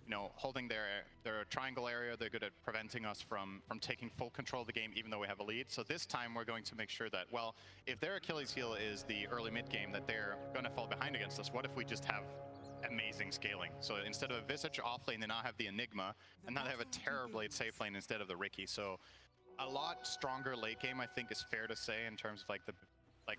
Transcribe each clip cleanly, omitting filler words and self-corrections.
you know, holding their triangle area. They're good at preventing us from taking full control of the game, even though we have a lead. So this time we're going to make sure that, well, if their Achilles heel is the early mid game, that they're going to fall behind against us. What if we just have amazing scaling? So instead of a Visage off lane, they now have the Enigma, and now they have a Terrorblade safe lane instead of the Riki. So a lot stronger late game, I think, is fair to say in terms of like the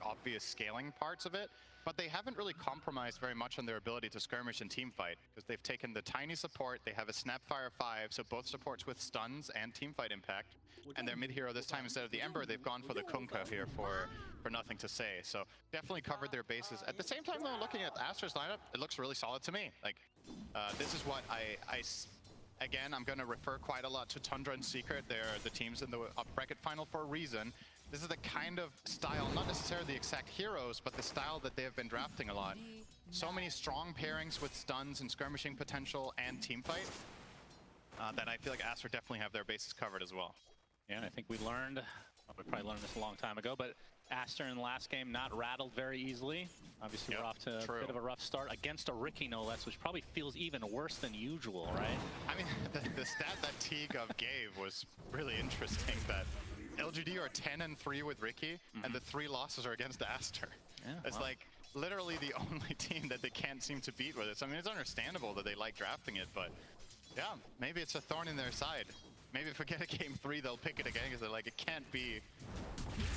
obvious scaling parts of it, but they haven't really compromised very much on their ability to skirmish and team fight, because they've taken the tiny support, they have a Snapfire 5, so both supports with stuns and team fight impact, and their mid hero this time, instead of the Ember, they've gone for the Kunkka here for nothing to say. So definitely covered their bases. At the same time though, looking at Aster's lineup, it looks really solid to me. Like, this is what again, I'm going to refer quite a lot to Tundra and Secret. They're the teams in the up bracket final for a reason. This is the kind of style, not necessarily the exact heroes, but the style that they have been drafting a lot. So many strong pairings with stuns and skirmishing potential and team fight that I feel like Aster definitely have their bases covered as well. Yeah, and I think we learned, well, we probably learned this a long time ago, but Aster in the last game not rattled very easily. Obviously, we're off to a bit of a rough start against a Riki, no less, which probably feels even worse than usual, right? I mean, the stat that Teague gave was really interesting, that LGD are 10-3 with Riki, and the 3 losses are against Aster. Yeah, it's like literally the only team that they can't seem to beat with it. So, I mean, it's understandable that they like drafting it, but yeah, maybe it's a thorn in their side. Maybe if we get a game 3, they'll pick it again, because they're like, it can't be,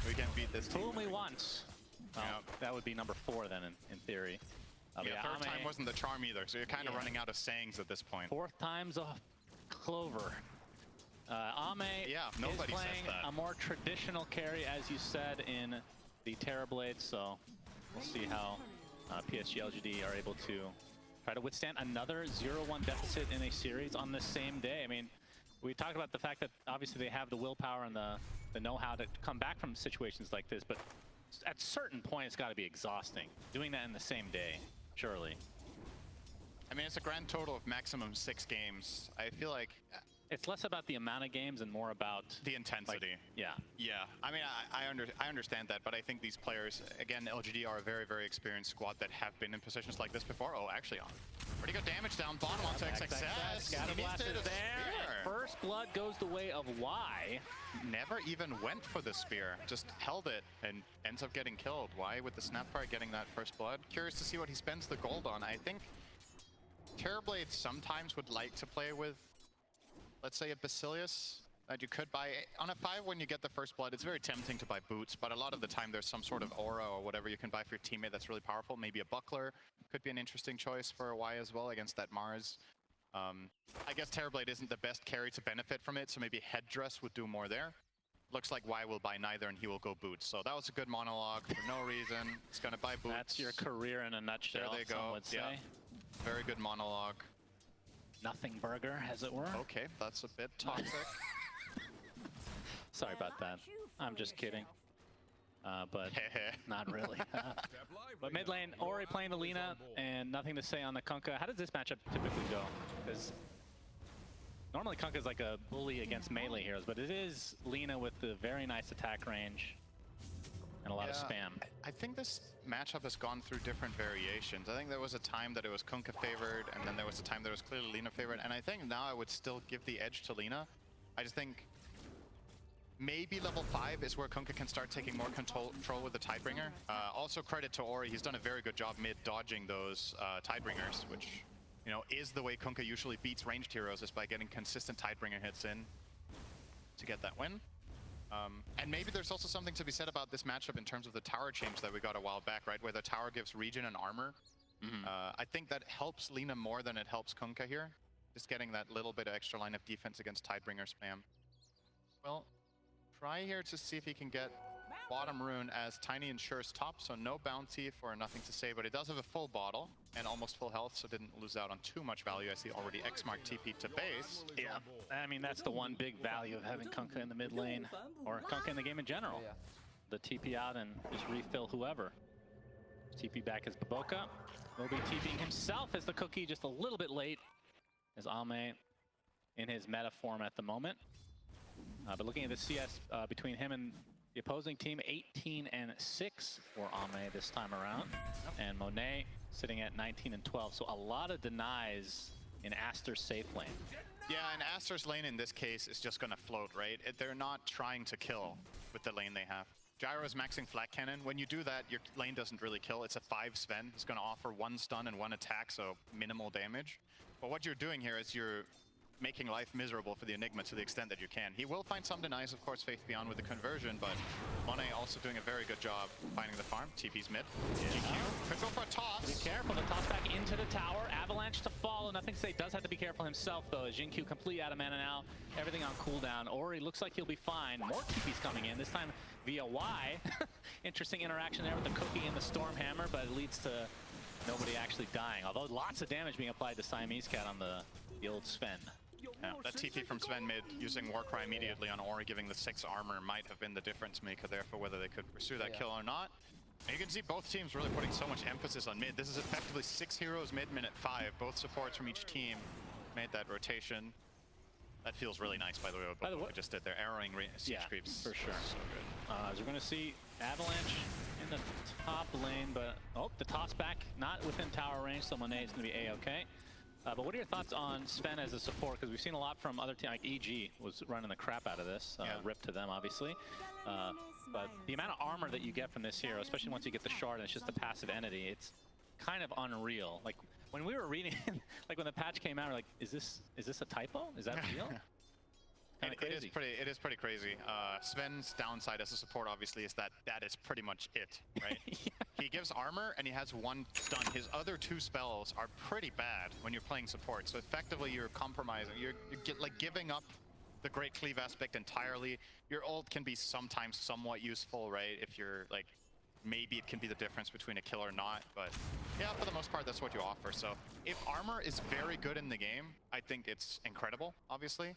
we can't beat this team. Fool me once. Well, that would be number 4 then, in theory. Yeah, third time wasn't the charm either, so you're kind of running out of sayings at this point. 4th time's a clover. Ame is playing a more traditional carry, as you said, in the Terrorblade, so we'll see how PSG.LGD are able to try to withstand another 0-1 deficit in a series on the same day. I mean, we talked about the fact that obviously they have the willpower and the know-how to come back from situations like this, but at certain point it's got to be exhausting doing that in the same day, surely. I mean, it's a grand total of maximum 6 games. I feel like it's less about the amount of games and more about the intensity. Like, yeah. Yeah. I mean, I understand that, but I think these players, again, LGD are a very, very experienced squad that have been in positions like this before. Oh, actually, pretty good damage down bottom on success. Scatterblasted there. First blood goes the way of Y. Never even went for the spear, just held it and ends up getting killed. Y with the Snapfire getting that first blood. Curious to see what he spends the gold on. I think Terrorblade sometimes would like to play with, let's say, a Basilius that you could buy. On a 5, when you get the first blood, it's very tempting to buy boots, but a lot of the time there's some sort of aura or whatever you can buy for your teammate that's really powerful. Maybe a buckler could be an interesting choice for a Y as well against that Mars. I guess Terrorblade isn't the best carry to benefit from it, so maybe Headdress would do more there. Looks like Y will buy neither and he will go boots. So that was a good monologue for no reason. He's going to buy boots. That's your career in a nutshell, there they go. Would say. Yeah. Very good monologue. Nothing burger, as it were. Okay, that's a bit toxic. Sorry about that. I'm just kidding. But not really. But mid lane, Ori playing the Lina, and nothing to say on the Kunkka. How does this matchup typically go? Because normally Kunkka is like a bully against melee heroes, but it is Lina with the very nice attack range and a lot of spam. I think this matchup has gone through different variations. I think there was a time that it was Kunkka favored, and then there was a time that it was clearly Lina favored, and I think now I would still give the edge to Lina. I just think maybe level 5 is where Kunkka can start taking more control with the Tidebringer. Also credit to Ori, he's done a very good job mid dodging those Tidebringers, which, you know, is the way Kunkka usually beats ranged heroes, is by getting consistent Tidebringer hits in to get that win. And maybe there's also something to be said about this matchup in terms of the tower change that we got a while back, right? Where the tower gives regen and armor. I think that helps Lina more than it helps Kunkka here. Just getting that little bit of extra line of defense against Tidebringer spam. Well, try here to see if he can get bottom rune as Tiny ensures top, so no bounty for nothing to say, but it does have a full bottle and almost full health, so didn't lose out on too much value as he already X-marked TP to base. Yeah, I mean, that's the one big value of having Kunkka in the mid lane, or Kunkka in the game in general. The TP out and just refill whoever. TP back as Baboka. Will be TPing himself as the Cookie, just a little bit late, as Ame in his meta form at the moment. But looking at the CS between him and the opposing team, 18-6 for Ame this time around. And Monet sitting at 19-12. So a lot of denies in Aster's safe lane. Yeah, and Aster's lane in this case is just gonna float, right? They're not trying to kill with the lane they have. Gyro is maxing flat cannon. When you do that, your lane doesn't really kill. It's a 5 Sven. It's gonna offer 1 stun and 1 attack, so minimal damage. But what you're doing here is you're making life miserable for the Enigma to the extent that you can. He will find some denies, of course, Faith Beyond with the conversion, but Monet also doing a very good job finding the farm. TP's mid. Yeah. GQ could go for a toss. Be careful, the toss back into the tower. Avalanche to follow. Nothing to say, does have to be careful himself, though. As Jinq complete out of mana now. Everything on cooldown. Ori looks like he'll be fine. More TP's coming in, this time via Y. Interesting interaction there with the Cookie and the Stormhammer, but it leads to nobody actually dying. Although lots of damage being applied to Siamese Cat on the old Sven. Yeah, that TP from Sven mid using Warcry immediately on Ori, giving the 6 armor might have been the difference maker there for whether they could pursue that kill or not. And you can see both teams really putting so much emphasis on mid. This is effectively 6 heroes mid, minute 5. Both supports from each team made that rotation. That feels really nice, by the way, what we just did there. Arrowing siege creeps. For sure. So good. As we're going to see Avalanche in the top lane, but the toss back not within tower range, so Monet is going to be A-okay. But what are your thoughts on Sven as a support? Because we've seen a lot from other teams, like EG was running the crap out of this. Rip to them, obviously. But the amount of armor that you get from this hero, especially once you get the shard and it's just a passive entity, it's kind of unreal. Like, when we were reading, like when the patch came out, we're like, is this a typo? Is that real? It is pretty crazy. Sven's downside as a support, obviously, is that is pretty much it, right? He gives armor and he has 1 stun. His other 2 spells are pretty bad when you're playing support. So effectively, you're compromising. You're like giving up the great cleave aspect entirely. Your ult can be sometimes somewhat useful, right? If you're like, maybe it can be the difference between a kill or not. But yeah, for the most part, that's what you offer. So if armor is very good in the game, I think it's incredible, obviously.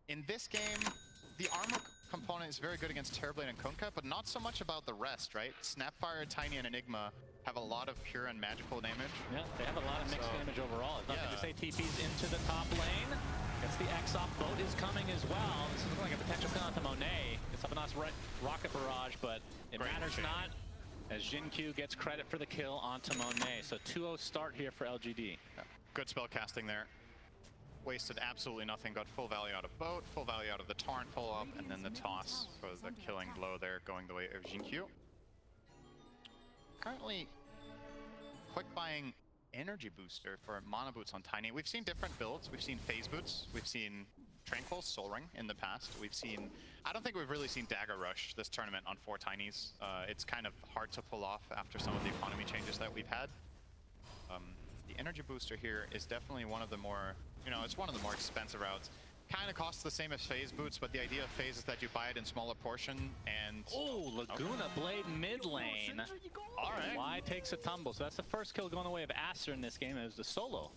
In this game, the armor component is very good against Terrorblade and Kunkka, but not so much about the rest, right? Snapfire, Tiny, and Enigma have a lot of pure and magical damage. Yeah, they have a lot of mixed damage overall. It's nothing to say TP's into the top lane. Gets the X-off. Boat is coming as well. This is looking like a potential kill onto Monet. It's up on us rocket barrage, but it matters not, as Jinq gets credit for the kill onto Monet. So 2-0 start here for LGD. Yeah. Good spell casting there. Wasted absolutely nothing, got full value out of Boat, full value out of the Torrent pull-up, and then the toss for the killing blow there, going the way of Jinq. Currently, quick buying energy booster for mana boots on Tiny. We've seen different builds. We've seen phase boots. We've seen Tranquil, Soul Ring in the past. We've seen... I don't think we've really seen Dagger Rush this tournament on 4 Tinies. It's kind of hard to pull off after some of the economy changes that we've had. The energy booster here is definitely one of the more... it's one of the more expensive routes. Kind of costs the same as phase boots, but the idea of phase is that you buy it in smaller portion and... Oh, Laguna Blade mid lane. All right. Y takes a tumble. So that's the first kill going the way of Aster in this game. It was the solo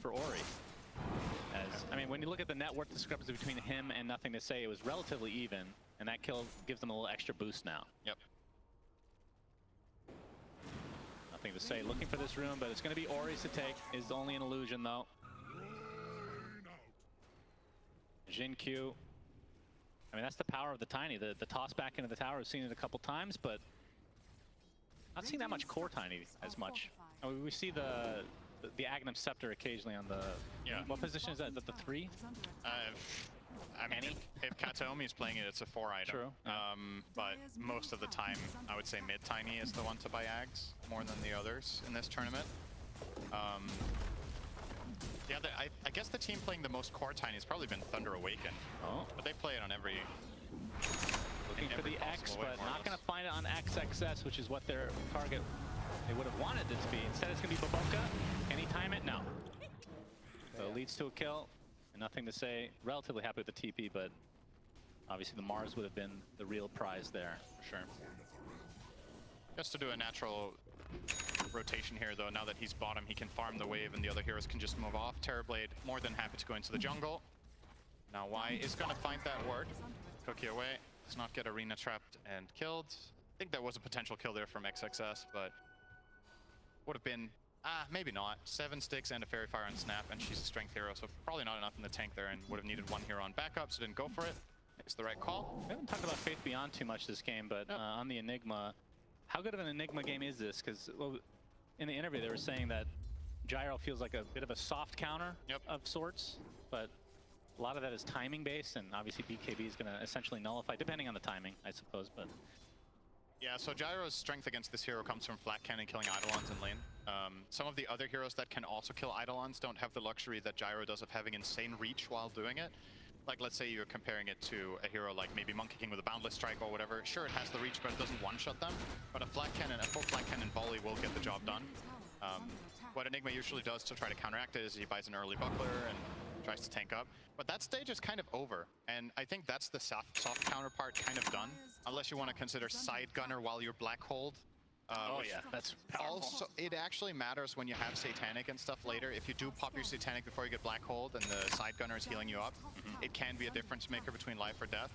for Ori. I mean, when you look at the net worth discrepancy between him and Nothing to Say, it was relatively even, and that kill gives them a little extra boost now. Yep. Nothing to Say looking for this room, but it's going to be Ori's to take. Is only an illusion, though. Jinq. I mean, that's the power of the Tiny. The toss back into the tower, we've seen it a couple times, but not seeing that much core Tiny as much. I mean, we see the Agnum Scepter occasionally on the... Yeah. What position is that? Is that the 3? I mean, if Kataomi is playing it, it's a 4 item. True. But most of the time, I would say mid Tiny is the one to buy Ags more than the others in this tournament. Yeah, I guess the team playing the most core Tiny has probably been Thunder Awaken. Oh. But they play it on every... Looking for the X, but not going to find it on XXS, which is what their target they would have wanted it to be. Instead, it's going to be Baboka. Can he time it? No. So it leads to a kill. And Nothing to Say. Relatively happy with the TP, but obviously the Mars would have been the real prize there. For sure. Just to do a natural rotation here, though. Now that he's bottom, he can farm the wave and the other heroes can just move off. Terrorblade more than happy to go into the jungle. Now Y is going to find that ward. Cookie away. Does not get arena trapped and killed. I think that was a potential kill there from XXS, but would have been, maybe not. 7 sticks and a Fairy Fire on Snap, and she's a strength hero, so probably not enough in the tank there, and would have needed 1 hero on backup, so didn't go for it. It's the right call. We haven't talked about Faith Beyond too much this game, but on the Enigma, how good of an Enigma game is this? Because in the interview they were saying that Gyro feels like a bit of a soft counter of sorts, but a lot of that is timing based, and obviously BKB is going to essentially nullify, depending on the timing, I suppose. But yeah, so Gyro's strength against this hero comes from flat cannon killing Eidolons in lane. Some of the other heroes that can also kill Eidolons don't have the luxury that Gyro does of having insane reach while doing it. Like, let's say you're comparing it to a hero like maybe Monkey King with a Boundless Strike or whatever. Sure, it has the reach, but it doesn't one-shot them. But a flat cannon, a full flat cannon volley will get the job done. What Enigma usually does to try to counteract it is he buys an early buckler and tries to tank up. But that stage is kind of over, and I think that's the soft counterpart kind of done. Unless you want to consider side gunner while you're black hold. Oh yeah, that's powerful. Also, it actually matters when you have Satanic and stuff later. If you do pop your Satanic before you get black hold and the side gunner is healing you up, it can be a difference maker between life or death.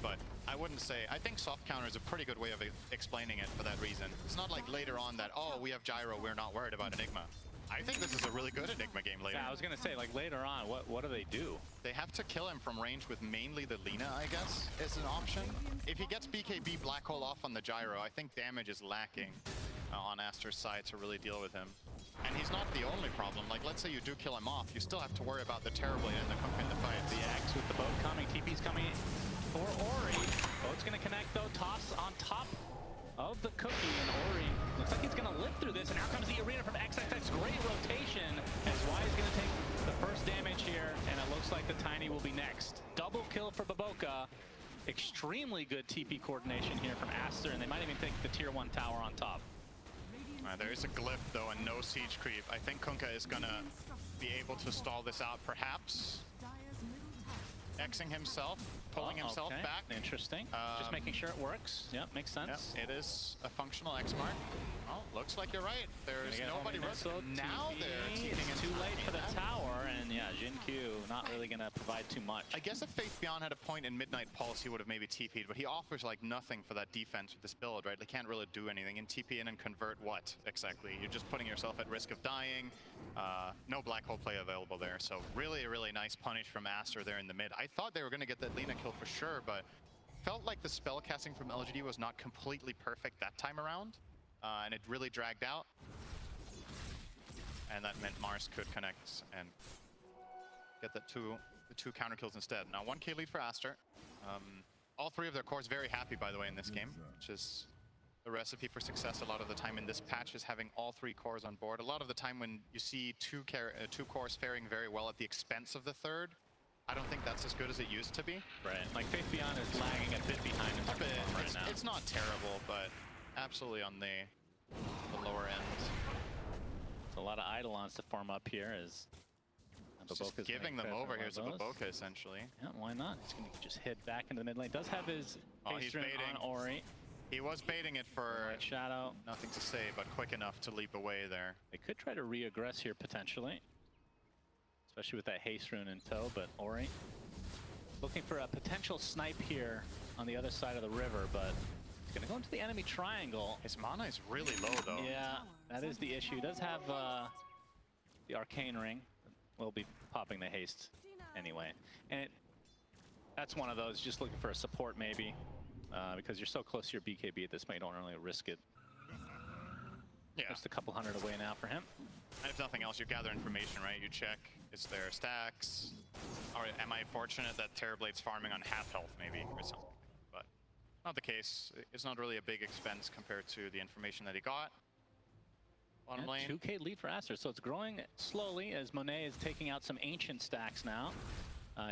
But I wouldn't say, I think soft counter is a pretty good way of explaining it for that reason. It's not like later on that, oh, we have Gyro, we're not worried about Enigma. I think this is a really good Enigma game later. Yeah, I was going to say, like, later on, what do they do? They have to kill him from range with mainly the Lina, I guess, is an option. If he gets BKB Black Hole off on the Gyro, I think damage is lacking on Aster's side to really deal with him. And he's not the only problem. Like, let's say you do kill him off, you still have to worry about the Terrible and the Kunkka in the fight. The Axe with the boat coming, TP's coming for Ori. Boat's going to connect, though. Toss on top of the cookie, and Ori looks like he's going to live through this, and now comes the arena from XXX. Great rotation as Y's going to take the first damage here, and it looks like the Tiny will be next. Double kill for Baboka. Extremely good TP coordination here from Aster, and they might even take the tier 1 tower on top. There is a glyph, though, and no siege creep. I think Kunkka is going to be able to stall this out, perhaps. Xing himself, pulling himself back. Interesting. Just making sure it works. Yep, makes sense. Yep, it is a functional X mark. Oh, looks like you're right. There's nobody. Now they're TPing. It's too late for the tower, and yeah, Jin Q not really going to provide too much. I guess if Faith Beyond had a point in Midnight Pulse, he would have maybe TP'd, but he offers like nothing for that defense with this build, right? They can't really do anything. And TP in and convert what exactly? You're just putting yourself at risk of dying. No black hole play available there, so really, really nice punish from Aster there in the mid. I thought they were going to get that Lina kill for sure, but felt like the spell casting from LGD was not completely perfect that time around, and it really dragged out. And that meant Mars could connect and get the two counter kills instead. Now 1k lead for Aster. All three of their cores very happy, by the way, in this game, which is the recipe for success a lot of the time in this patch, is having all three cores on board. A lot of the time when you see two cores faring very well at the expense of the third, I don't think that's as good as it used to be. Right, like Faith Beyond is lagging a bit behind in terms of form right now. It's not terrible, but absolutely on the lower end. It's a lot of Eidolons to farm up here as just giving them over here to Baboka, essentially. Yeah, why not? He's going to just head back into the mid lane. Does have his haste rune on Ori. He was baiting it for Shadow. Nothing to say, but quick enough to leap away there. They could try to re-aggress here, potentially. Especially with that haste rune in tow, but Ori looking for a potential snipe here on the other side of the river, but he's going to go into the enemy triangle. His mana is really low, though. Yeah, that is the issue. He does have the Arcane Ring. We'll be popping the haste anyway. And that's one of those, just looking for a support maybe. Because you're so close to your BKB at this point, you don't really risk it. Yeah. Just a couple hundred away now for him. And if nothing else, you gather information, right? You check, is there stacks? Or am I fortunate that Terrorblade's farming on half health maybe, or something? But not the case. It's not really a big expense compared to the information that he got. Bottom lane. 2k lead for Aster, so it's growing slowly as Monet is taking out some ancient stacks now.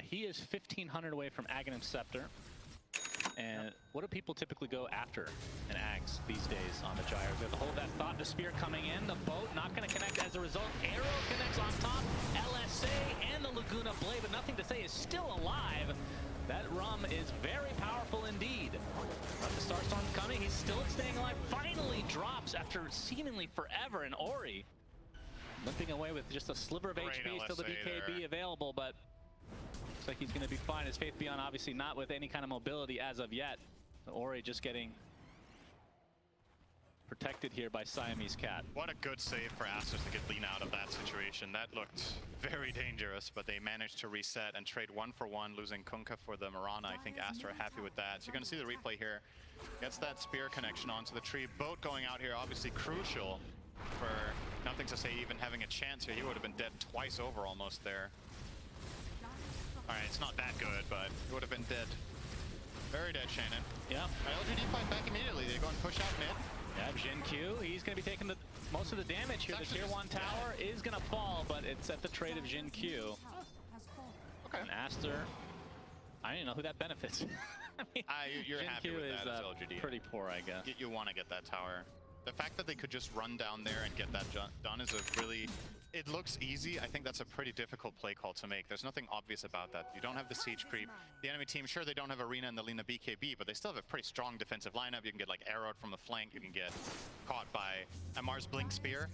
He is 1,500 away from Aghanim Scepter. And what do people typically go after in Ags these days on the Gyro? They have to hold that Thought to Spear coming in. The boat not going to connect as a result. Arrow connects on top. LSA and the Laguna Blade, but nothing to say is still alive. That Rum is very powerful indeed. But the Starstorm's coming. He's still staying alive. Finally drops after seemingly forever. And Ori limping away with just a sliver of HP. Still the BKB available, but looks like he's going to be fine. His Faith Beyond obviously not with any kind of mobility as of yet. So Ori just getting protected here by Siamese Cat. What a good save for Aster to get Lina out of that situation. That looked very dangerous, but they managed to reset and trade 1-for-1, losing Kunkka for the Mirana. I think Aster are happy with that. So you're going to see the replay here. Gets that spear connection onto the tree. Boat going out here, obviously crucial for nothing to say even having a chance here. He would have been dead twice over almost there. Alright, it's not that good, but he would have been dead. Very dead, Shannon. Yeah. LGD fight back immediately. They go and push out mid. Yeah, Jin Q, he's going to be taking most of the damage here. The tier 1 tower is going to fall, but it's at the trade of Jin Q. Okay. And Aster, I don't even know who that benefits. I mean, you're Jin happy Q with is that as LGD. Pretty poor, I guess. You want to get that tower. The fact that they could just run down there and get that done is a really... It looks easy. I think that's a pretty difficult play call to make. There's nothing obvious about that. You don't have the siege creep. The enemy team, sure, they don't have Arena and the Lina BKB, but they still have a pretty strong defensive lineup. You can get like arrowed from the flank. You can get caught by a Mars Blink Spear.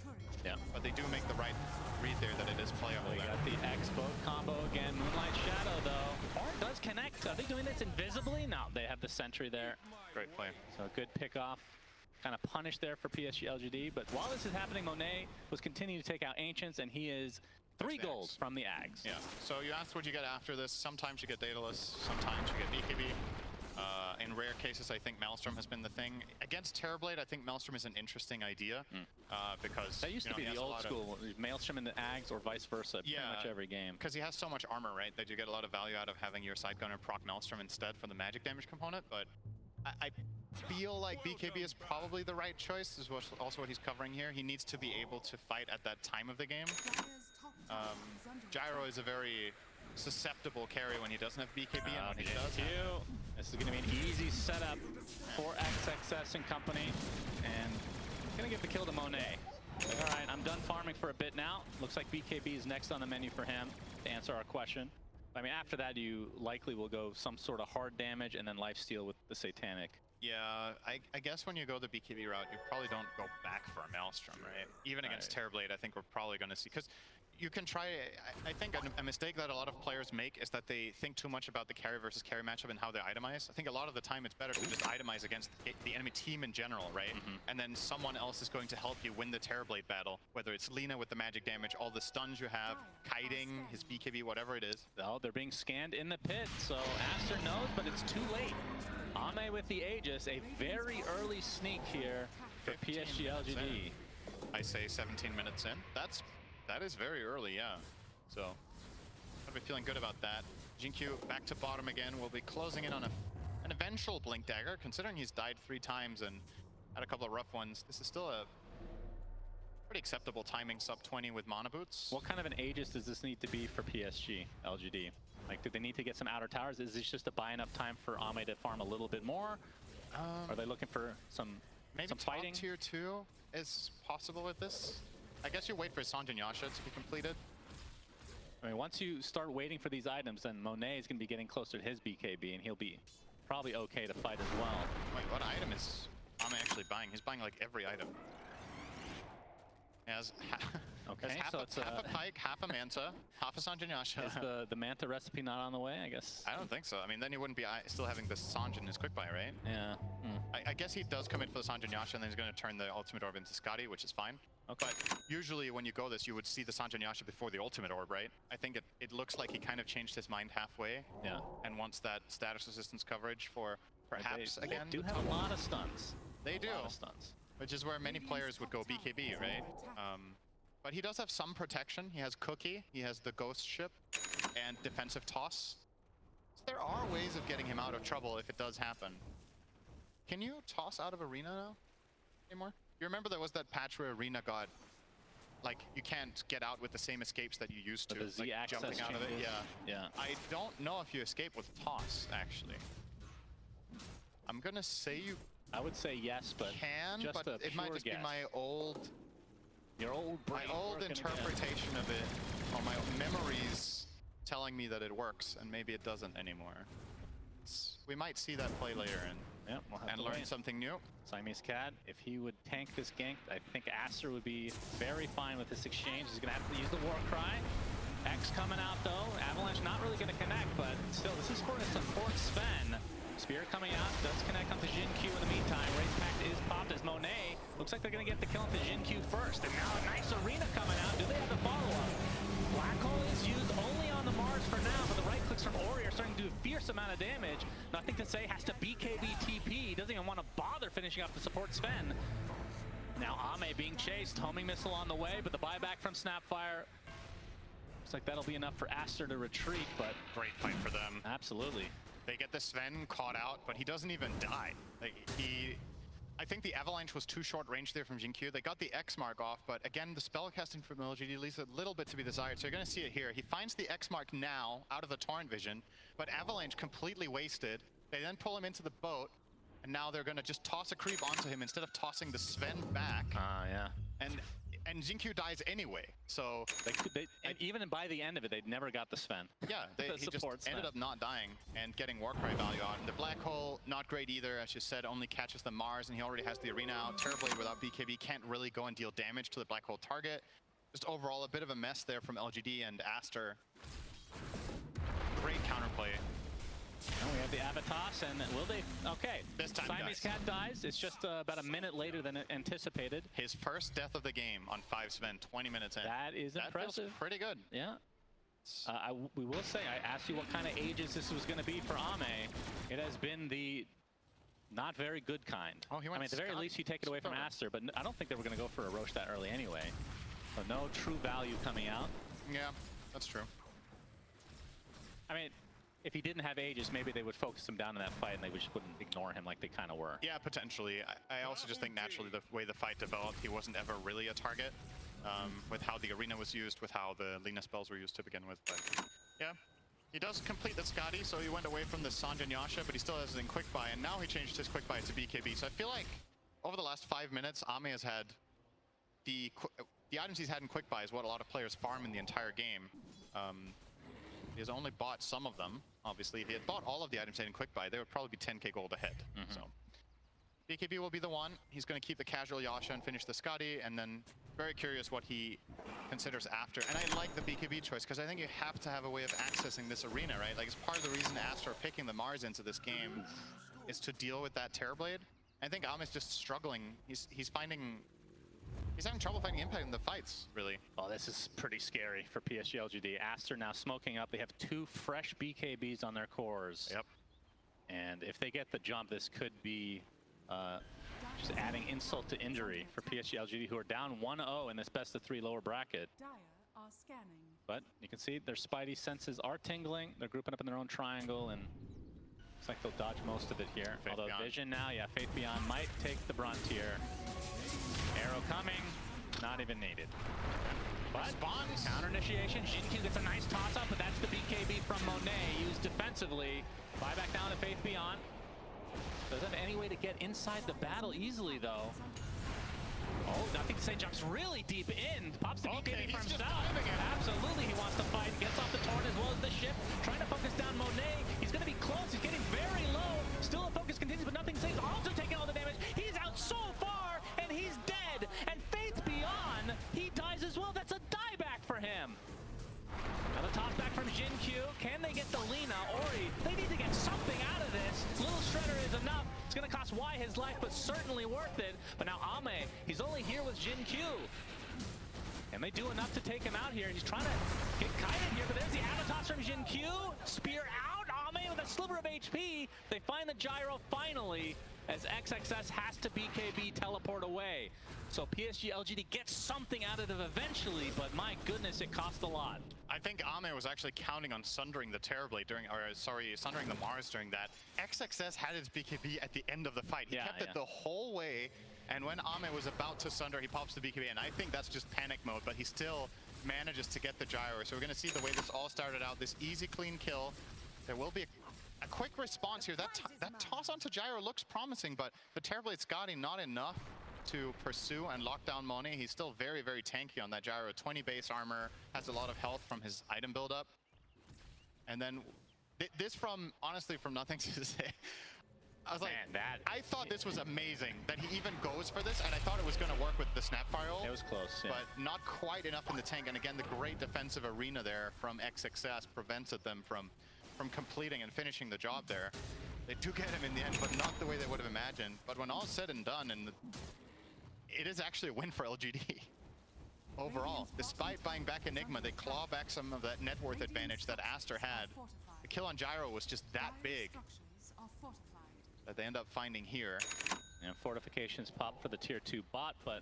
Yeah. But they do make the right read there that it is playable. We got the X-Boat combo again. Moonlight Shadow, though. Orn does connect. Are they doing this invisibly? No, they have the sentry there. Great play. So a good pick off. Kind of punished there for PSG.LGD, but while this is happening, Monet was continuing to take out Ancients, and he is 3 gold from the Ags. Yeah, so you asked what you get after this. Sometimes you get Daedalus, sometimes you get BKB. In rare cases, I think Maelstrom has been the thing. Against Terrorblade, I think Maelstrom is an interesting idea, because... That used to be the old school, Maelstrom in the Ags or vice versa, pretty much every game. Because he has so much armor, right, that you get a lot of value out of having your side gunner proc Maelstrom instead for the magic damage component, but I feel like BKB is probably the right choice. This is also what he's covering here. He needs to be able to fight at that time of the game. Gyro is a very susceptible carry when he doesn't have BKB, and when he does. This is going to be an easy setup for XXS and company, and going to give the kill to Monet. All right, I'm done farming for a bit now. Looks like BKB is next on the menu for him to answer our question. I mean, after that, you likely will go some sort of hard damage and then lifesteal with the Satanic. Yeah, I guess when you go the BKB route, you probably don't go back for a Maelstrom, right? Even against Terrorblade, I think we're probably going to see... Because you can try... I think a mistake that a lot of players make is that they think too much about the carry versus carry matchup and how they itemize. I think a lot of the time it's better to just itemize against the enemy team in general, right? And then someone else is going to help you win the Terrorblade battle, whether it's Lina with the magic damage, all the stuns you have, kiting, his BKB, whatever it is. Oh, they're being scanned in the pit, so Aster knows, but it's too late. Ame with the Aegis, a very early sneak here for PSG.LGD. I say 17 minutes in. That is very early, yeah. So, I'll be feeling good about that. Jinkyu back to bottom again. We'll be closing in on an eventual Blink Dagger, considering he's died 3 times and had a couple of rough ones. This is still a pretty acceptable timing, sub 20 with Mana Boots. What kind of an Aegis does this need to be for PSG.LGD? Like, do they need to get some outer towers? Is this just to buy enough time for Ame to farm a little bit more? Are they looking for some fighting? Maybe tier 2 is possible with this. I guess you wait for Sanjin Yasha to be completed. I mean, once you start waiting for these items, then Monet is going to be getting closer to his BKB, and he'll be probably okay to fight as well. Wait, what item is Ame actually buying? He's buying like every item. He has half a pike, half a manta, half a Sanjin Yasha. Is the manta recipe not on the way, I guess? I don't think so. I mean, then he wouldn't be still having the Sanjin in his quick buy, right? Yeah. I guess he does commit for the Sanjin Yasha, and then he's going to turn the ultimate orb into Scotty, which is fine. Okay. But usually when you go this, you would see the Sanjin Yasha before the ultimate orb, right? I think it looks like he kind of changed his mind halfway. Yeah. And wants that status resistance coverage for perhaps, again... They do have a lot of stuns. They do. A lot of stuns. Which is where many players would go BKB, right? But he does have some protection. He has Cookie, he has the Ghost Ship, and Defensive Toss. So there are ways of getting him out of trouble if it does happen. Can you toss out of Arena now anymore? You remember there was that patch where Arena got, like, you can't get out with the same escapes that you used to, like jumping out of it. Yeah. I don't know if you escape with Toss, actually. I'm gonna say you I would say yes, but can, but it might just be my old... My old interpretation of it, or my memories telling me that it works, and maybe it doesn't anymore. We might see that play later and learn something new. Siamese Cat, if he would tank this gank, I think Aster would be very fine with this exchange. He's going to have to use the War Cry. X coming out though. Avalanche not really going to connect, but still, this is for a support Sven. Spear coming out, does connect onto Jin Q in the meantime. Wraith Pact is popped as Monet. Looks like they're going to get the kill onto Jin Q first. And now a nice Arena coming out. Do they have the follow-up? Black Hole is used only on the Mars for now, but the right clicks from Ori are starting to do a fierce amount of damage. Nothing to say, has to BKB TP. He doesn't even want to bother finishing off the support Sven. Now Ame being chased, homing missile on the way, but the buyback from Snapfire. Looks like that'll be enough for Aster to retreat, but great fight for them. Absolutely. They get the Sven caught out, but he doesn't even die. Like I think the Avalanche was too short range there from Jinkyu. They got the X mark off, but again, the spellcasting from LGD leaves a little bit to be desired. So you're going to see it here. He finds the X mark now out of the Torrent vision, but Avalanche completely wasted. They then pull him into the boat, and now they're going to just toss a creep onto him instead of tossing the Sven back. Yeah. And Jinkyu dies anyway, so... And even by the end of it, they never got the Sven. Yeah, he just ended up not dying and getting Warcry value out. And the Black Hole, not great either. As you said, only catches the Mars, and he already has the Arena out. Terrorblade without BKB can't really go and deal damage to the Black Hole target. Just overall, a bit of a mess there from LGD and Aster. Great counterplay. And we have the Avatos, and will they? Okay. This time Siamese Cat dies. It's just about a minute later than anticipated. His first death of the game on 5 Sven, 20 minutes in. That is impressive. Feels pretty good. Yeah. We will say, I asked you what kind of ages this was going to be for Ame. It has been the not very good kind. Oh, he went at the very least, you take it away from Aster, but I don't think they were going to go for a Roche that early anyway. So no true value coming out. Yeah, that's true. I mean, if he didn't have ages, maybe they would focus him down in that fight and they just wouldn't ignore him like they kind of were. Yeah, potentially. I also just think naturally the way the fight developed, he wasn't ever really a target with how the Arena was used, with how the Lina spells were used to begin with. But yeah, he does complete the Skadi, so he went away from the Sanjan Yasha, but he still has it in Quick Buy, and now he changed his Quick Buy to BKB. So I feel like over the last 5 minutes, Ame has had the items he's had in Quick Buy is what a lot of players farm in the entire game. He has only bought some of them. Obviously, if he had bought all of the items in Quick Buy, they would probably be 10k gold ahead. So BKB will be the one. He's going to keep the casual Yasha and finish the Skadi, and then very curious what he considers after. And I like the BKB choice because I think you have to have a way of accessing this arena, right? Like, it's part of the reason Aster are picking the Mars into this game is to deal with that Terrorblade. I think Ame's just struggling. He's having trouble finding impact in the fights, really. Oh, this is pretty scary for PSG.LGD. Aster now smoking up. They have 2 fresh BKBs on their cores. Yep. And if they get the jump, this could be just adding insult to injury for PSG.LGD, who are down 1-0 in this best-of-3 lower bracket. Are scanning. But you can see their spidey senses are tingling. They're grouping up in their own triangle, and looks like they'll dodge most of it here. Faith Although Beyond. Vision now, yeah, Faith Beyond might take the brunt here. Arrow coming, not even needed. But Response. Counter initiation, Jinkyu gets a nice toss-up, but that's the BKB from Monet used defensively. Buyback down to Faith Beyond. Doesn't have any way to get inside the battle easily, though. Oh, I think Say jumps really deep in. Pops the BKB for himself. Absolutely, he wants to fight. Gets off the Torrent as well as the ship. Trying to focus down Monet. He's going to be close. He's getting very low. Still a focus continues, but nothing saves. Also taking all the damage. He's out so far, and he's dead. And Faith Beyond, he dies as well. That's a dieback for him. Now the toss back from Jinkyu. Can they get the Lina? Ori, they need to get something out of this. Little Shredder is enough. It's going to cost Y his life, but certainly worth it. But now Ame, he's only here with Jinkyu. And they do enough to take him out here. He's trying to get kited here, but there's the Avatos from Jinkyu. Spear out. Ame with a sliver of HP. They find the gyro finally, as XXS has to BKB teleport away. So PSG.LGD gets something out of it eventually, but my goodness, it cost a lot. I think Ame was actually counting on sundering the Terrorblade sundering the Mars during that. XXS had his BKB at the end of the fight. He kept it the whole way, and when Ame was about to sunder, he pops the BKB, and I think that's just panic mode, but he still manages to get the gyro. So we're gonna see the way this all started out, this easy, clean kill. There will be a quick response here. That toss onto gyro looks promising, but the Terrorblade Skadi not enough to pursue and lock down Monet. He's still very, very tanky on that gyro. 20 base armor, has a lot of health from his item buildup. And then this honestly from nothing to say. I was like, I thought this was amazing that he even goes for this, and I thought it was going to work with the Snapfire ult. It was close, yeah. But not quite enough in the tank. And again, the great defensive arena there from XXS prevented them from completing and finishing the job there. They do get him in the end, but not the way they would have imagined. But when all said and done, it is actually a win for LGD. Overall, despite buying back Enigma, they claw back some of that net worth advantage that Aster had. The kill on gyro was just that big that they end up finding here. And fortifications pop for the tier 2 bot, but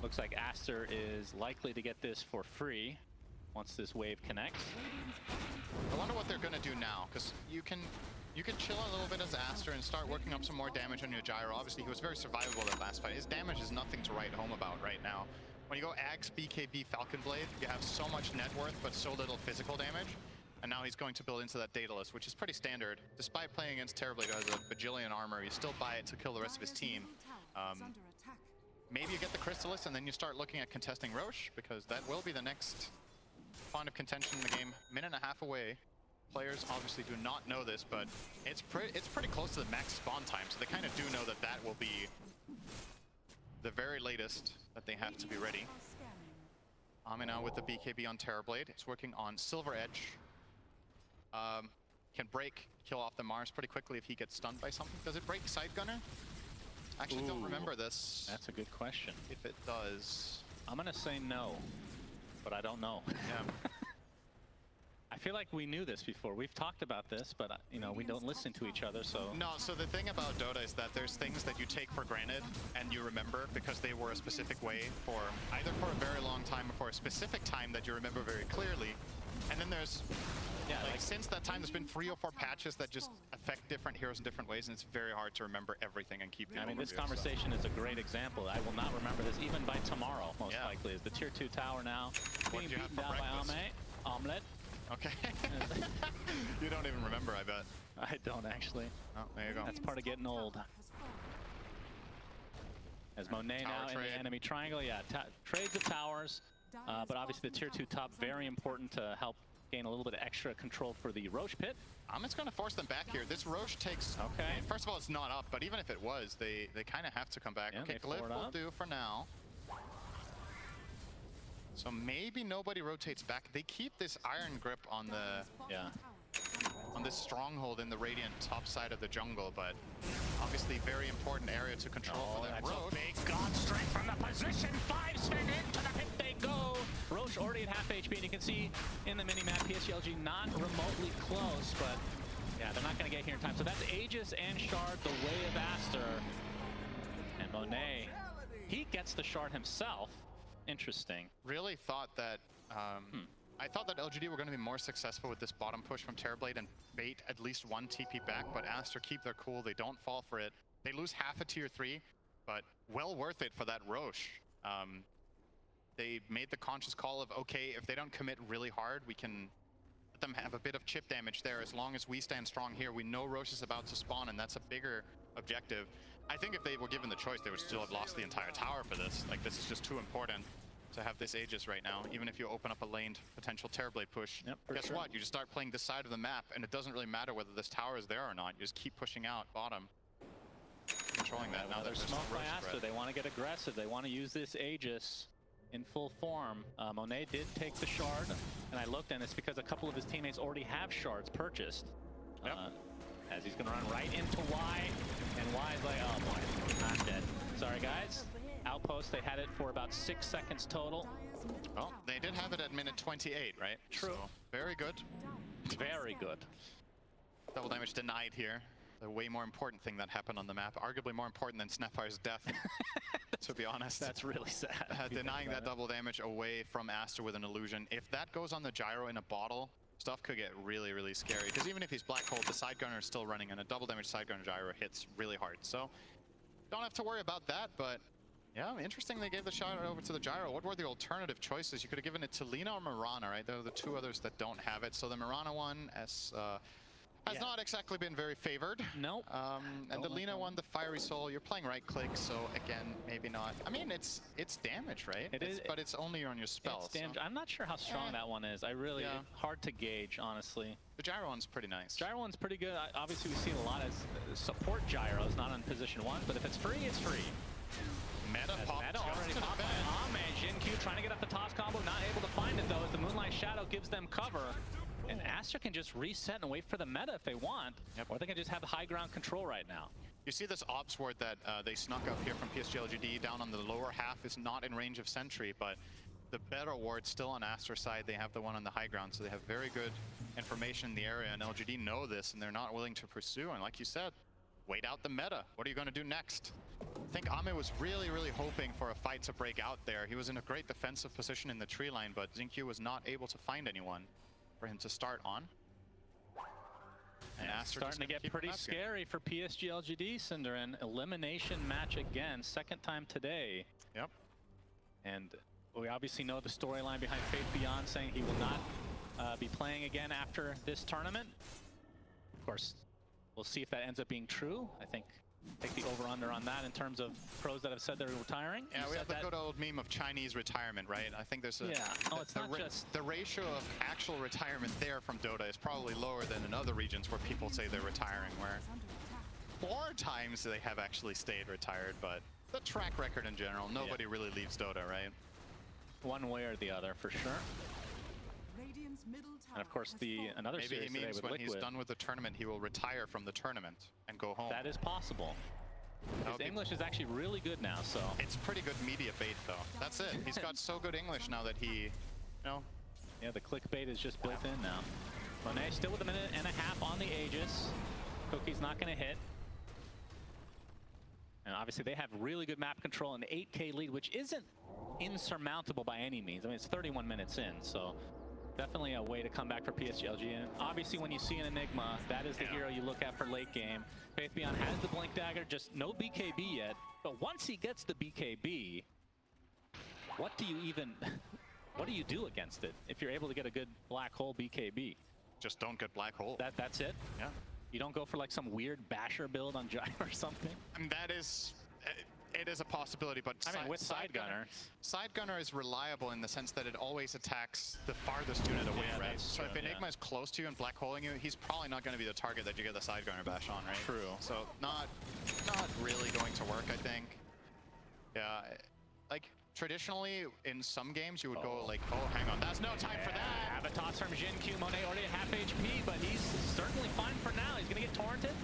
looks like Aster is likely to get this for free once this wave connects. I wonder what they're going to do now, because you can chill a little bit as Aster and start working up some more damage on your gyro. Obviously, he was very survivable that last fight. His damage is nothing to write home about right now. When you go Axe, BKB, Falcon Blade, you have so much net worth, but so little physical damage. And now he's going to build into that Daedalus, which is pretty standard. Despite playing against Terrorblade, who has a bajillion armor, you still buy it to kill the rest of his team. Maybe you get the Crystallis, and then you start looking at contesting Roche, because that will be the next point of contention in the game. Minute and a half away. Players obviously do not know this, but it's pretty close to the max spawn time, so they kind of do know that that will be the very latest that they have to be ready. Ame now with the BKB on Terrorblade. It's working on Silver Edge. Can break, kill off the Mars pretty quickly if he gets stunned by something. Does it break Side Gunner? Actually, don't remember this. That's a good question. If it does. I'm gonna say no, but I don't know. Yeah. I feel like we knew this before. We've talked about this, but you know, we don't listen to each other, so... No, so the thing about Dota is that there's things that you take for granted and you remember because they were a specific way for either for a very long time or for a specific time that you remember very clearly. And then there's, like since that time, there's been 3 or 4 patches that just affect different heroes in different ways, and it's very hard to remember everything and keep the I mean, this conversation is a great example. I will not remember this even by tomorrow, most likely. Is the tier 2 tower now being beaten down by Omelette. Okay. You don't even remember, I bet. I don't actually. Oh, there you go. That's part of getting old. As Monet now in the enemy triangle, trades the towers, but obviously the tier 2 top, very important to help gain a little bit of extra control for the Roche pit. It's going to force them back here. This Roche takes... Okay. First of all, it's not up, but even if it was, they kind of have to come back. Yeah, okay, Glyph will do for now. So maybe nobody rotates back. They keep this iron grip on the on this stronghold in the Radiant top side of the jungle, but obviously very important area to control for that Roche. A big god strike from the position. 5 spin into the pit they go. Roche already at half HP, and you can see in the mini-map PSG.LGD not remotely close, but yeah, they're not going to get here in time. So that's Aegis and Shard, the way of Aster. And Monet, he gets the Shard himself. Interesting. Really thought that I thought that LGD were going to be more successful with this bottom push from Terrorblade and bait at least 1 TP back, but Aster keep their cool. They don't fall for it. They lose half a tier 3, but well worth it for that Roche. They made the conscious call of, okay, if they don't commit really hard, we can let them have a bit of chip damage there. As long as we stand strong here, we know Roche is about to spawn, and that's a bigger objective. I think if they were given the choice, they would still have lost the entire tower for this. Like, this is just too important to have this Aegis right now. Even if you open up a laned potential Terrorblade push, guess what? You just start playing this side of the map, and it doesn't really matter whether this tower is there or not. You just keep pushing out bottom, controlling that. Now there's smoke by Aster. They want to get aggressive. They want to use this Aegis in full form. Monet did take the Shard, and I looked, and it's because a couple of his teammates already have Shards purchased. As he's going to run right into Y, and Y's like, oh boy, I'm dead. Sorry, guys. Outpost, they had it for about 6 seconds total. Well, they did have it at minute 28, right? True. So, very good. Very good. Double damage denied here. The way more important thing that happened on the map. Arguably more important than Snappfire's death, to be honest. That's really sad. Denying that double damage away from Aster with an illusion. If that goes on the gyro in a bottle, stuff could get really, really scary. Because even if he's black hole, the side gunner is still running, and a double damage side gunner gyro hits really hard. So, don't have to worry about that, but yeah, interesting they gave the shot over to the gyro. What were the alternative choices? You could have given it to Lina or Mirana, right? They're the 2 others that don't have it. So the Mirana one has not exactly been very favored. Nope. And the Lina one, the Fiery Soul, you're playing right click, so again, maybe not. I mean, it's damage, right? It is, but it's only on your spell. It's damage. I'm not sure how strong that one is. I really, hard to gauge, honestly. The gyro one's pretty nice. Gyro one's pretty good. Obviously, we've seen a lot of support gyros, not on position 1, but if it's free, it's free. Meta already popped by Ame. Jin-Q trying to get up the toss combo, not able to find it though, as the Moonlight Shadow gives them cover. And Aster can just reset and wait for the meta if they want, or they can just have the high ground control right now. You see this Ops ward that they snuck up here from PSG.LGD down on the lower half is not in range of Sentry, but the better ward still on Aster's side. They have the one on the high ground, so they have very good information in the area, and LGD know this, and they're not willing to pursue. And like you said, wait out the meta. What are you going to do next? I think Ame was really hoping for a fight to break out there. He was in a great defensive position in the tree line, but XinQ was not able to find anyone for him to start on. And Aster starting to get pretty scary for PSG.LGD, Cinder. An elimination match again, second time today. Yep. And we obviously know the storyline behind Faith Beyond saying he will not be playing again after this tournament. Of course, we'll see if that ends up being true. I think take the over-under on that in terms of pros that have said they're retiring. Yeah, we have the good old meme of Chinese retirement, right? I think there's a... Yeah, oh, it's not just... The ratio of actual retirement there from Dota is probably lower than in other regions where people say they're retiring, where 4 times they have actually stayed retired, but the track record in general, nobody really leaves Dota, right? One way or the other, for sure. And of course, another maybe series he means with when Liquid, he's done with the tournament, he will retire from the tournament and go home. That is possible. His English is actually really good now, so... It's pretty good media bait, though. That's it. He's got so good English now that he, you know... Yeah, the clickbait is just built in now. Monet still with a minute and a half on the Aegis. Cookie's not going to hit. And obviously, they have really good map control and the 8K lead, which isn't insurmountable by any means. I mean, it's 31 minutes in, so... Definitely a way to come back for PSG.LGD. And obviously, when you see an Enigma, that is the hero you look at for late game. Faith Beyond has the Blink Dagger, just no BKB yet. But once he gets the BKB, what do you do against it if you're able to get a good black hole BKB? Just don't get black hole. That's it? Yeah. You don't go for like some weird basher build on Gyro or something? I mean, that is... It is a possibility, but I mean, with Side Gunner. Side Gunner is reliable in the sense that it always attacks the farthest unit away, right? So if Enigma is close to you and black holing you, he's probably not going to be the target that you get the Side Gunner bash on, right? True. So not really going to work, I think. Yeah, like traditionally in some games you would go like, oh, hang on, that's no time for that. Have a toss from XinQ. Monet already at half HP, but he's certainly fine for now. He's going to get torrented.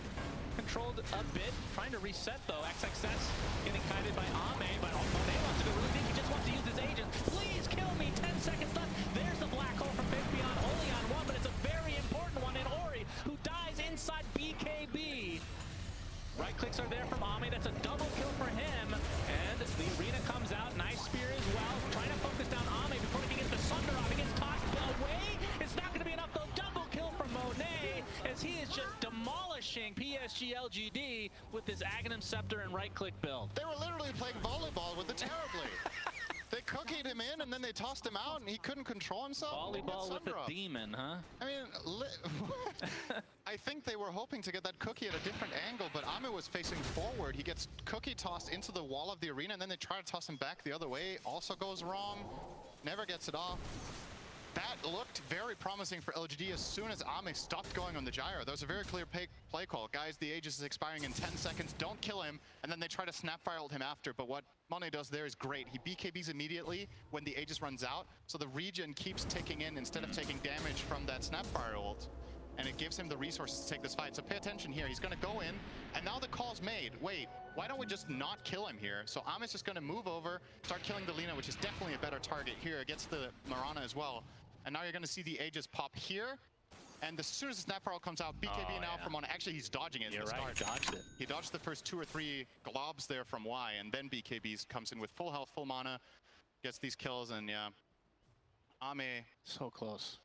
Controlled a bit, trying to reset though. XXS getting kited by Ame, but Monet wants to go really deep. He just wants to use his agent. Please kill me. 10 seconds left. There's the black hole from Faith Beyond, only on one, but it's a very important one in Ori, who dies inside BKB. Right clicks are there from Ame. That's a double kill for him, and the arena comes out. Nice spear as well. Trying to focus down Ame before he can get the Sunder off. He gets tossed away. It's not going to be enough though. Double kill from Monet as he is just demolishing PSG.LGD with his Aghanim Scepter and right-click build. They were literally playing volleyball with the Terribly. They cookied him in and then they tossed him out and he couldn't control himself. Volleyball with a demon, huh? I mean, I think they were hoping to get that cookie at a different angle, but Ame was facing forward. He gets cookie tossed into the wall of the arena and then they try to toss him back the other way. Also goes wrong. Never gets it off. That looked very promising for LGD as soon as Ame stopped going on the gyro. There was a very clear play call. Guys, the Aegis is expiring in 10 seconds. Don't kill him. And then they try to snapfire ult him after. But what Monet does there is great. He BKBs immediately when the Aegis runs out. So the regen keeps ticking in instead of taking damage from that snapfire ult. And it gives him the resources to take this fight. So pay attention here. He's going to go in. And now the call's made. Wait, why don't we just not kill him here? So Ame's just going to move over, start killing the Lina, which is definitely a better target here. It gets the Mirana as well. And now you're going to see the Aegis pop here. And as soon as the Snapfire comes out, BKB from on. Actually, he's dodging it. You're right, he dodged it. He dodged the first 2 or 3 globs there from Y, and then BKB comes in with full health, full mana, gets these kills, and yeah. Ame... So close.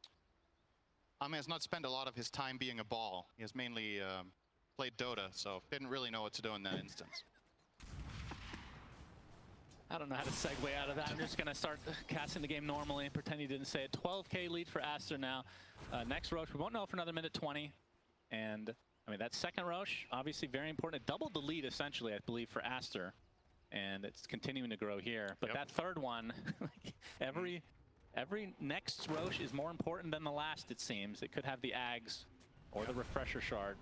Ame has not spent a lot of his time being a ball. He has mainly played Dota, so didn't really know what to do in that instance. I don't know how to segue out of that. I'm just going to start casting the game normally and pretend he didn't say it. 12K lead for Aster now. Next Roche, we won't know for another minute 20. And, I mean, that second Roche, obviously very important. It doubled the lead, essentially, I believe, for Aster. And it's continuing to grow here. But that third one, every next Roche is more important than the last, it seems. It could have the Ags or the Refresher Shard,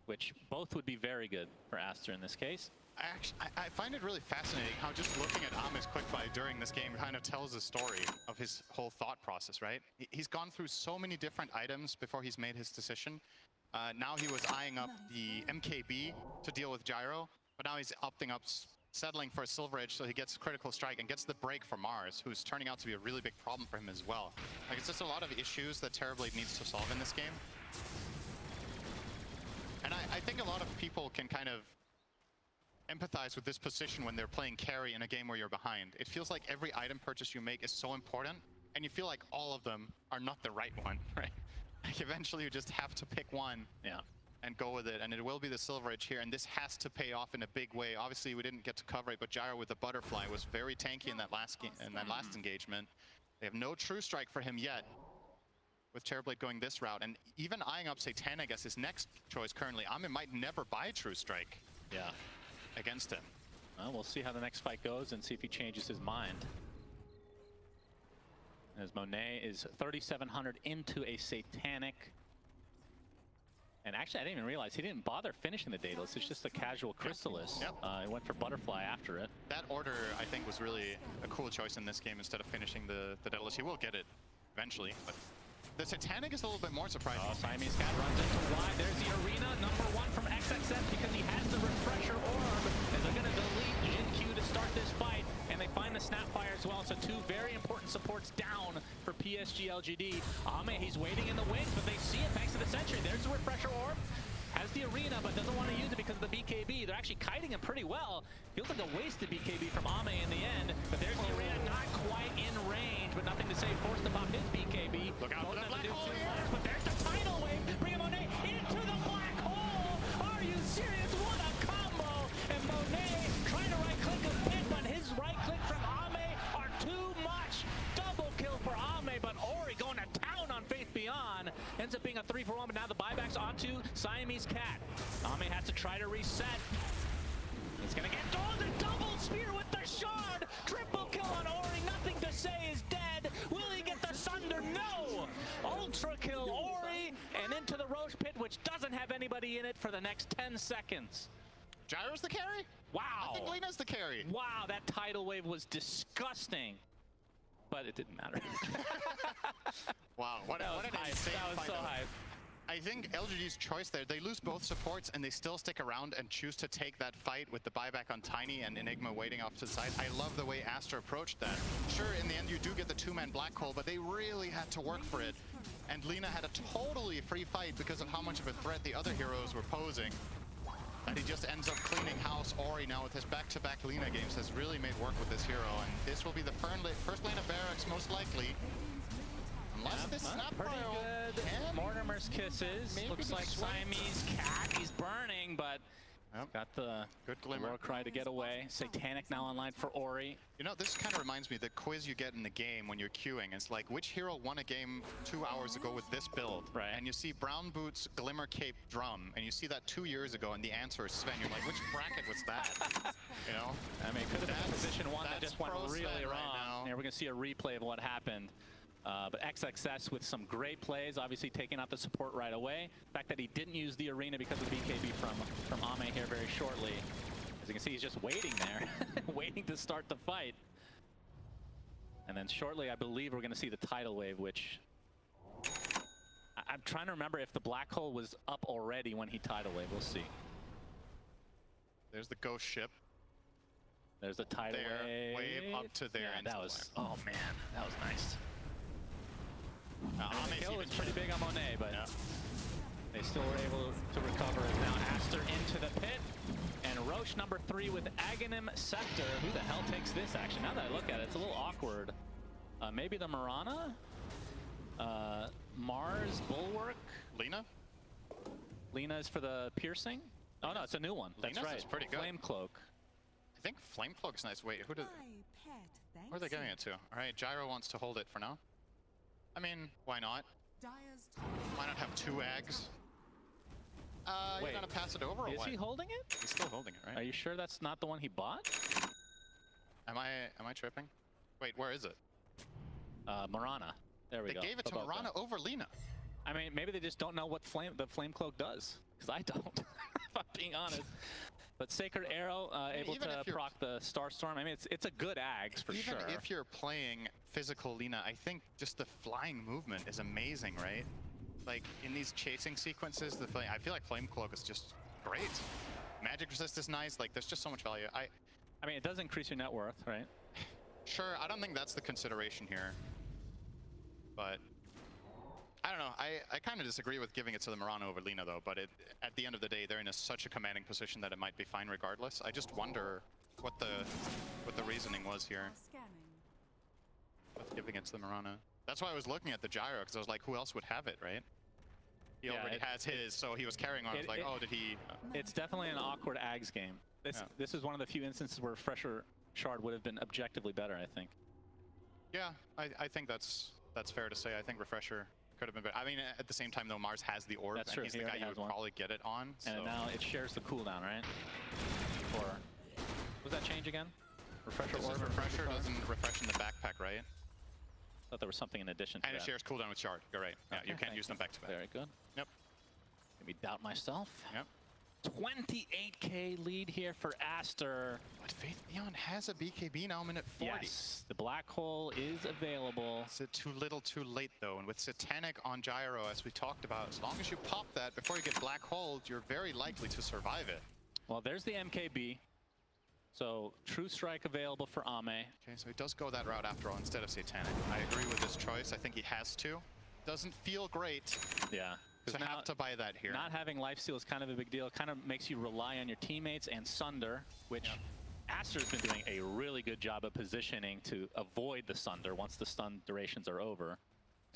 which both would be very good for Aster in this case. I find it really fascinating how just looking at Ame's quick buy during this game kind of tells the story of his whole thought process, right? He's gone through so many different items before he's made his decision. Now he was eyeing up the MKB to deal with Gyro, but now he's opting up, settling for a Silver Edge so he gets critical strike and gets the break for Mars, who's turning out to be a really big problem for him as well. Like, it's just a lot of issues that Terrorblade needs to solve in this game. And I think a lot of people can kind of empathize with this position when they're playing carry in a game where you're behind. It feels like every item purchase you make is so important, and you feel like all of them are not the right one, right? Like eventually you just have to pick one and go with it, and it will be the Silver Edge here, and this has to pay off in a big way. Obviously, we didn't get to cover it, but Gyro with the butterfly was very tanky in that last engagement. They have no True Strike for him yet, with Terrorblade going this route, and even eyeing up Satanic as his next choice currently. Ame might never buy True Strike against him. Well, we'll see how the next fight goes and see if he changes his mind. As Monet is 3,700 into a Satanic. And actually, I didn't even realize he didn't bother finishing the Daedalus. It's just a casual Chrysalis. He went for Butterfly after it. That order, I think, was really a cool choice in this game instead of finishing the Daedalus. He will get it eventually, but the Satanic is a little bit more surprising. Oh, Siamese Cat runs into wide. There's the arena, #1 from XXS because he has the Refresher Orb. As they're going to delete Jin Q to start this fight, and they find the Snapfire as well. So 2 very important supports down for PSG.LGD. Ame, he's waiting in the wings, but they see it thanks to the Sentry. There's the Refresher Orb. Has the arena, but doesn't want to use it because of the BKB. They're actually kiting him pretty well. Feels like a wasted BKB from Ame in the end. But there's the arena, not quite in range, but nothing to say. Forced to pop his BKB. Look out for that black hole here. But there's the tidal wave. Bringing Monet into the black hole. Are you serious? What a combo! And Monet trying to right-click a pit, but his right-click from Ame are too much. Double kill for Ame, but Ori going to town on Faith Beyond. Ends up being a 3-for-1, but now the buybacks onto Siamese Cat. Ame has to try to reset. He's gonna get the double spear with the shard. Triple kill on Ori. Nothing to say is dead. Will he get the Sunder? No. Ultra kill Ori and into the Roche pit, which doesn't have anybody in it for the next 10 seconds. Gyro's the carry? Wow. I think Lena's the carry. Wow, that tidal wave was disgusting. But it didn't matter. Wow, what an insane That was fight. so hype. I think LGD's choice there, they lose both supports and they still stick around and choose to take that fight with the buyback on Tiny and Enigma waiting off to the side. I love the way Aster approached that. Sure, in the end you do get the 2-man black hole, but they really had to work for it. And Lena had a totally free fight because of how much of a threat the other heroes were posing. And he just ends up cleaning house. Ori now with his back-to-back Lena games has really made work with this hero. And this will be the first lane of Barracks most likely. Unless this snap pretty good. Mortimer's kisses. Looks like Siamese Cat. He's burning, but got the good glimmer. War Cry to get away. Satanic now online for Ori. You know, this kind of reminds me of the quiz you get in the game when you're queuing. It's like, which hero won a game 2 hours ago with this build? Right. And you see Brown Boots, Glimmer Cape, Drum, and you see that 2 years ago, and the answer is Sven. You're like, which bracket was that? You know? I mean, it could have been position 1 that just went really wrong. Right now. We're going to see a replay of what happened. But XXS with some great plays, obviously taking out the support right away. The fact that he didn't use the arena because of the BKB from Ame here very shortly. As you can see, he's just waiting there, waiting to start the fight. And then shortly, I believe we're going to see the tidal wave, which I'm trying to remember if the black hole was up already when he tidal wave. We'll see. There's the ghost ship. There's the tidal wave up to there. Yeah, that was, oh man, that was nice. Ame's the kill was pretty big on Monet, but they still were able to recover. Now Aster into the pit, and Roche #3 with Aghanim Scepter. Who the hell takes this action? Now that I look at it, it's a little awkward. Maybe the Mirana? Mars, Bulwark? Lena? Lena is for the piercing? Oh no, it's a new one. That's Lena's right. is pretty good. Flame Cloak. I think Flame Cloak's nice. Wait, where are they giving it to? All right, Gyro wants to hold it for now. I mean, why not? Why not have 2 eggs? You're gonna pass it over or Is what? he holding it? He's still holding it, right? Are you sure that's not the one he bought? Am I tripping? Wait, where is it? Mirana. There we go. They gave it to Mirana over Lena. I mean, maybe they just don't know what the Flame Cloak does. Because I don't, if I'm being honest. But Sacred Arrow, able to proc the Starstorm. I mean, it's a good Ags for sure. Even if you're playing physical Lena, I think just the flying movement is amazing, right? Like, in these chasing sequences, I feel like Flame Cloak is just great. Magic Resist is nice. Like, there's just so much value. I mean, it does increase your net worth, right? Sure, I don't think that's the consideration here. But I don't know. I kind of disagree with giving it to the Murano over Lina, though. But at the end of the day, they're in such a commanding position that it might be fine regardless. I just wonder what the reasoning was here with giving it to the Murano. That's why I was looking at the gyro, because I was like, who else would have it, right? He already has his, so he was carrying on. I was like, oh, did he? It's definitely an awkward Ags game. This is one of the few instances where Refresher Shard would have been objectively better, I think. Yeah, I think that's fair to say. I think Refresher could have been better. I mean, at the same time, though, Mars has the orb, and he's the guy you would probably get it on. And now it shares the cooldown, right? Or was that change again? Refresher orb. Refresher doesn't refresh in the backpack, right? I thought there was something in addition to that. And it shares cooldown with Shard. You're right. Yeah, you can't use them back to back. Very good. Yep. Maybe doubt myself. Yep. 28k lead here for Aster. But Faith Beyond has a BKB now, minute 40. Yes, the black hole is available. Is it too little too late, though? And with Satanic on Gyro, as we talked about, as long as you pop that before you get black holed, you're very likely to survive it. Well, there's the MKB. So, True Strike available for Ame. Okay, so he does go that route after all instead of Satanic. I agree with his choice. I think he has to. Doesn't feel great. Yeah. So have to buy that here. Not having lifesteal is kind of a big deal. It kind of makes you rely on your teammates and Sunder, which Aster's been doing a really good job of positioning to avoid the Sunder once the stun durations are over.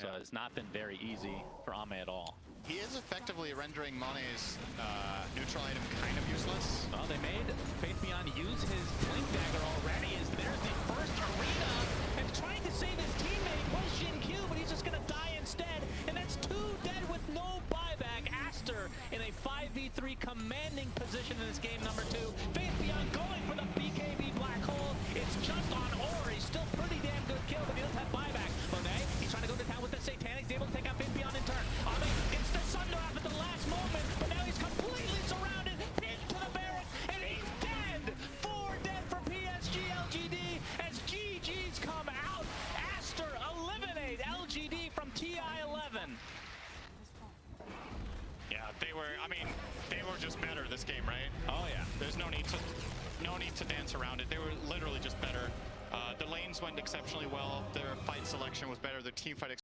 So it's not been very easy for Ame at all. He is effectively rendering Mone's neutral item kind of useless. Well, they made Faith Beyond use his Blink Dagger already, as there's the first arena, and trying to save his teammate was Shin Q, but he's just going to die instead, and that's 2 dead with no buyback. Aster in a 5v3 commanding position in this game number 2. Faith Beyond going for the BKB black hole. It's just on Ori, still pretty damn good kill, but he doesn't have buyback. Monet, he's trying to go to town with the Satanic, he's able to take out Faith Beyond in turn. Ame gets the Sunder off at the last moment, but now he's completely surrounded, pinned to the barracks, and he's dead! 4 dead for PSG.LGD as GG's come out. Aster eliminate LGD from TI-11. Yeah, they were just better this game, right? Oh yeah. There's no need to dance around it. They were literally just better. The lanes went exceptionally well. Their fight selection was better. Their team fight